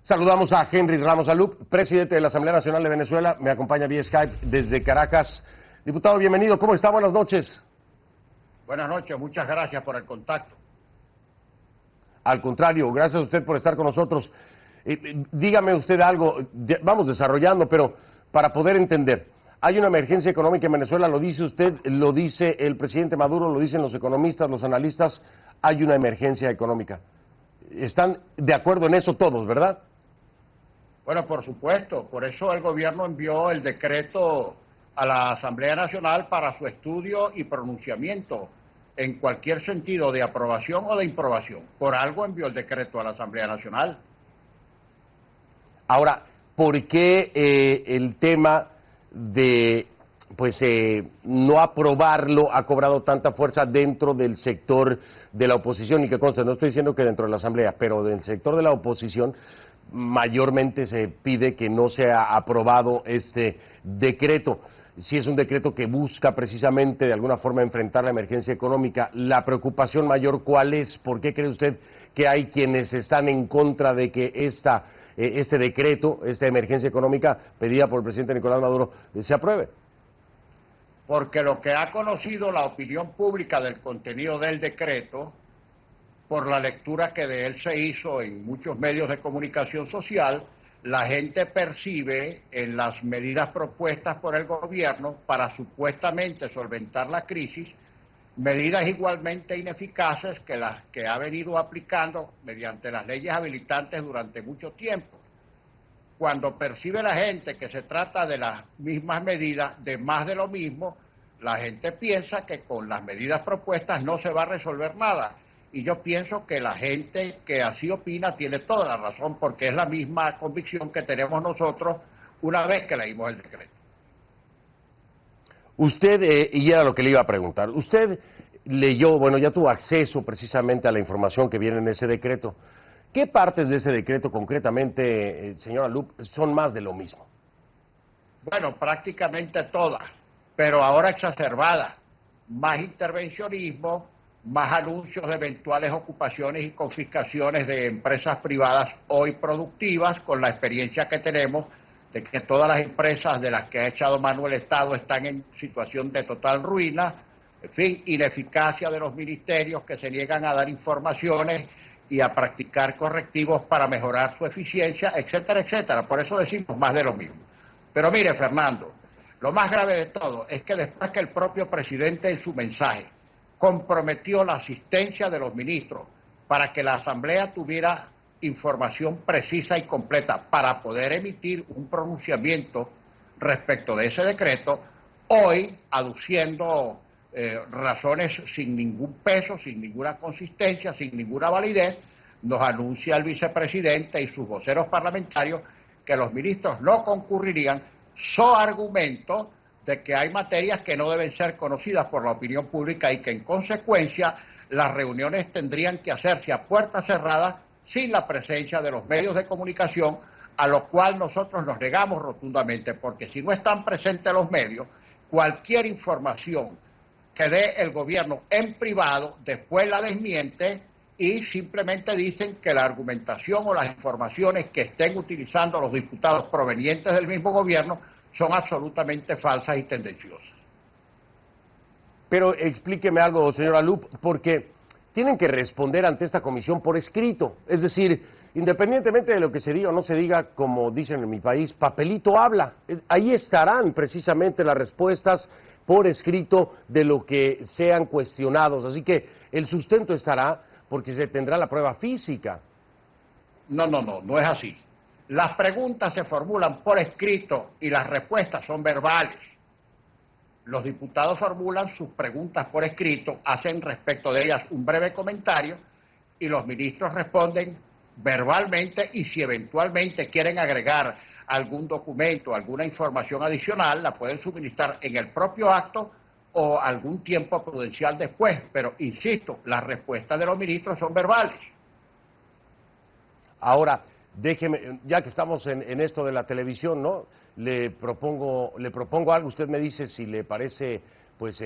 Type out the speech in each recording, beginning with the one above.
Saludamos a Henry Ramos Alup, presidente de la Asamblea Nacional de Venezuela. Me acompaña vía Skype desde Caracas. Diputado, bienvenido. ¿Cómo está? Buenas noches. Buenas noches, muchas gracias por el contacto. Al contrario, gracias a usted por estar con nosotros. Dígame usted algo, vamos desarrollando, pero para poder entender. Hay una emergencia económica en Venezuela, lo dice usted, lo dice el presidente Maduro, lo dicen los economistas, los analistas. Hay una emergencia económica. ¿Están de acuerdo en eso todos, verdad? Bueno, por supuesto, por eso el gobierno envió el decreto a la Asamblea Nacional para su estudio y pronunciamiento en cualquier sentido de aprobación o de improbación. Por algo envió el decreto a la Asamblea Nacional. Ahora, ¿por qué el tema de no aprobarlo ha cobrado tanta fuerza dentro del sector de la oposición? Y que conste, no estoy diciendo que dentro de la Asamblea, pero del sector de la oposición mayormente se pide que no sea aprobado este decreto. Si es un decreto que busca precisamente de alguna forma enfrentar la emergencia económica, la preocupación mayor, ¿cuál es? ¿Por qué cree usted que hay quienes están en contra de que este decreto, esta emergencia económica pedida por el presidente Nicolás Maduro, se apruebe? Porque lo que ha conocido la opinión pública del contenido del decreto, por la lectura que de él se hizo en muchos medios de comunicación social, la gente percibe en las medidas propuestas por el gobierno para supuestamente solventar la crisis, medidas igualmente ineficaces que las que ha venido aplicando mediante las leyes habilitantes durante mucho tiempo. Cuando percibe la gente que se trata de las mismas medidas, de más de lo mismo, la gente piensa que con las medidas propuestas no se va a resolver nada. Y yo pienso que la gente que así opina tiene toda la razón, porque es la misma convicción que tenemos nosotros una vez que leímos el decreto. Usted, y era lo que le iba a preguntar, usted leyó, bueno, ya tuvo acceso precisamente a la información que viene en ese decreto. ¿Qué partes de ese decreto concretamente, señora Alup, son más de lo mismo? Bueno, prácticamente todas, pero ahora exacerbadas. Más intervencionismo, más anuncios de eventuales ocupaciones y confiscaciones de empresas privadas hoy productivas, con la experiencia que tenemos de que todas las empresas de las que ha echado mano el Estado están en situación de total ruina, en fin, ineficacia de los ministerios que se niegan a dar informaciones y a practicar correctivos para mejorar su eficiencia, etcétera, etcétera. Por eso decimos más de lo mismo. Pero mire, Fernando, lo más grave de todo es que después que el propio presidente en su mensaje comprometió la asistencia de los ministros para que la Asamblea tuviera información precisa y completa para poder emitir un pronunciamiento respecto de ese decreto, hoy, aduciendo razones sin ningún peso, sin ninguna consistencia, sin ninguna validez, nos anuncia el vicepresidente y sus voceros parlamentarios que los ministros no concurrirían, argumento de que hay materias que no deben ser conocidas por la opinión pública y que en consecuencia las reuniones tendrían que hacerse a puertas cerradas sin la presencia de los medios de comunicación, a lo cual nosotros nos negamos rotundamente, porque si no están presentes los medios, cualquier información que dé el gobierno en privado, después la desmiente y simplemente dicen que la argumentación o las informaciones que estén utilizando los diputados provenientes del mismo gobierno son absolutamente falsas y tendenciosas. Pero explíqueme algo, señor Alup, porque tienen que responder ante esta comisión por escrito. Es decir, independientemente de lo que se diga o no se diga, como dicen en mi país, papelito habla. Ahí estarán precisamente las respuestas por escrito de lo que sean cuestionados. Así que el sustento estará porque se tendrá la prueba física. No es así. Las preguntas se formulan por escrito y las respuestas son verbales. Los diputados formulan sus preguntas por escrito, hacen respecto de ellas un breve comentario y los ministros responden verbalmente, y si eventualmente quieren agregar algún documento, alguna información adicional, la pueden suministrar en el propio acto o algún tiempo prudencial después. Pero, insisto, las respuestas de los ministros son verbales. Ahora, déjeme, ya que estamos en esto de la televisión, ¿no? Le propongo algo, usted me dice si le parece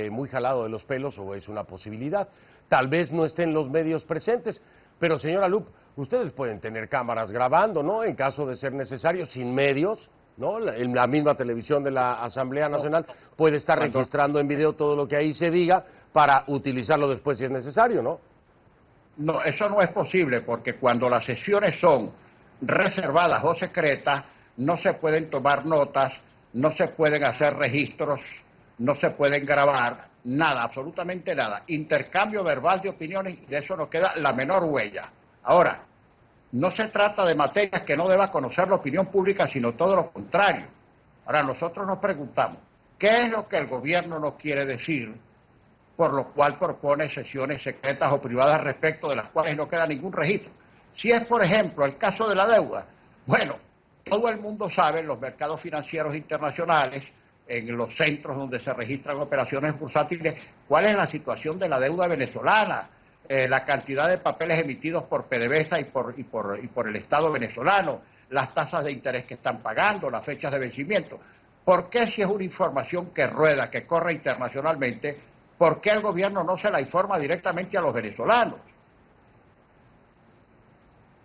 muy jalado de los pelos o es una posibilidad. Tal vez no estén los medios presentes, pero señora Alup, ustedes pueden tener cámaras grabando, ¿no? En caso de ser necesario, sin medios, ¿no? En la misma televisión de la Asamblea Nacional puede estar registrando en video todo lo que ahí se diga para utilizarlo después si es necesario, ¿no? No, eso no es posible porque cuando las sesiones son reservadas o secretas, no se pueden tomar notas, no se pueden hacer registros, no se pueden grabar, nada, absolutamente nada. Intercambio verbal de opiniones y de eso no queda la menor huella. Ahora, no se trata de materias que no deba conocer la opinión pública, sino todo lo contrario. Ahora, nosotros nos preguntamos, ¿qué es lo que el gobierno nos quiere decir, por lo cual propone sesiones secretas o privadas respecto de las cuales no queda ningún registro? Si es, por ejemplo, el caso de la deuda, bueno, todo el mundo sabe en los mercados financieros internacionales, en los centros donde se registran operaciones bursátiles, cuál es la situación de la deuda venezolana, la cantidad de papeles emitidos por PDVSA y por el Estado venezolano, las tasas de interés que están pagando, las fechas de vencimiento. ¿Por qué, si es una información que rueda, que corre internacionalmente, por qué el gobierno no se la informa directamente a los venezolanos?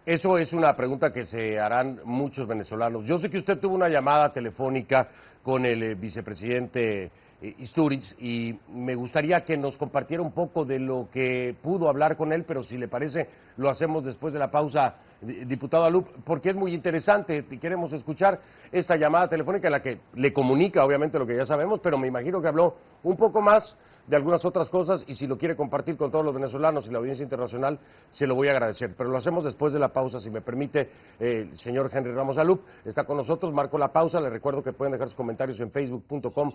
Eso es una pregunta que se harán muchos venezolanos. Yo sé que usted tuvo una llamada telefónica con el vicepresidente Istúriz y me gustaría que nos compartiera un poco de lo que pudo hablar con él, pero si le parece lo hacemos después de la pausa, diputado Alup, porque es muy interesante y queremos escuchar esta llamada telefónica en la que le comunica obviamente lo que ya sabemos, pero me imagino que habló un poco más de algunas otras cosas y si lo quiere compartir con todos los venezolanos y la audiencia internacional, se lo voy a agradecer. Pero lo hacemos después de la pausa, si me permite, el señor Henry Ramos Alup está con nosotros, marco la pausa, le recuerdo que pueden dejar sus comentarios en facebook.com/.